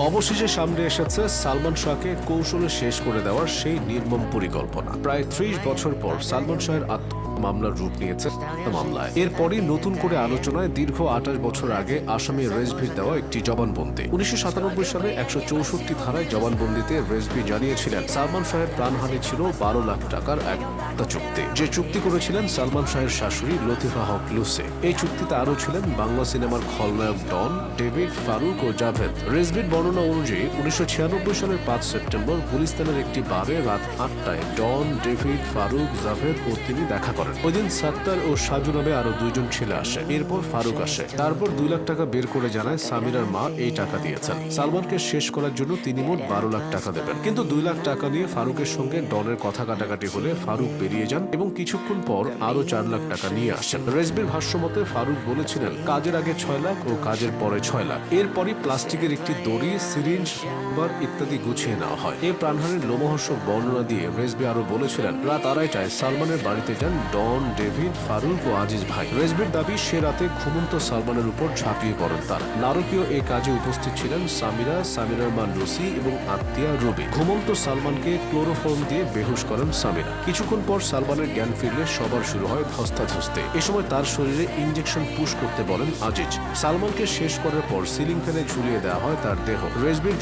অবশেষে সামনে এসেছে সালমান শাহকে কৌশলে শেষ করে দেওয়ার সেই নির্মম পরিকল্পনা। প্রায় ৩০ বছর পর সালমান শাহের মামলার রূপ নিয়েছে মামলায়। এরপরই নতুন করে আলোচনায় দীর্ঘ ২৮ বছর আগে আসামি রেজভির দেওয়া একটি জবানবন্দি। ১৯৯৭ সালে ১৬৪ ধারায় জবানবন্দিতে রেজভি জানিয়েছিলেন সালমান শাহের প্রাণহানি ছিল ১২ লাখ টাকার একটা চুক্তি, যে চুক্তি করেছিলেন সালমান শাহের শাশুড়ি লতিফা হক লুসি। এই চুক্তিতে আরও ছিলেন বাংলা সিনেমার খলনায়ক ডন, ডেভিড, ফারুক ও জাভেদ। রেজভির বর্ণনা অনুযায়ী ১৯৯৬ সালের ৫ সেপ্টেম্বর গুলিস্তানের একটি বারে রাত ৮টায় ডন, ডেভিড, ফারুক, জাভেদ ও তিনি দেখা করেন। ওই দিন সাত্তার ও সাজু নামে আরো ২ জন ছেলে আসে। এরপর ফারুক আসে। তারপর ২ লাখ টাকা বের করে জানায় সামিরার মা এই টাকা দিয়েছেন। সালমানকে শেষ করার জন্য তিনি মোট ১২ লাখ টাকা দেবেন। কিন্তু ২ লাখ টাকা নিয়ে ফারুকের সঙ্গে ডনের কথা কাটাকাটি হলে ফারুক বেরিয়ে যান এবং কিছুক্ষণ পর আরো ৪ লাখ টাকা নিয়ে আসেন। রেজভির ভাষ্য মতে ফারুক বলেছিলেন কাজের আগে ৬ লাখ ও কাজের পরে ৬ লাখ। এরপরই প্লাস্টিকের একটি দড়ি, সিরিঞ্জ ইত্যাদি গুছিয়ে নেওয়া হয়। এই প্রাণহানির লোমহর্ষক বর্ণনা দিয়ে রেজভি আরো বলেছিলেন রাত ২:৩০টায় সালমানের বাড়িতে যান ডন, ডেভিড, ফারুক ও আজিজ ভাই। রেজভির দাবি সে রাতে ঘুমন্ত সালমানের উপর ঝাঁপিয়ে পড়েন তারা। নারকীয় এই কাজে উপস্থিত ছিলেন সামিরা, সামিরার মা লুসি এবং আত্মীয়া রুবি। ঘুমন্ত সালমানকে ক্লোরোফর্ম দিয়ে বেহুশ করেন সামিরা। কিছুক্ষণ পর সালমানের জ্ঞান ফিরলে সবার শুরু হয় ধস্তাধস্তি। এ সময় তার শরীরে ইঞ্জেকশন পুশ করতে বলেন আজিজ। সালমানকে শেষ করার পর সিলিং ফ্যানে ঝুলিয়ে দেওয়া হয় তার দেহ। রেজভির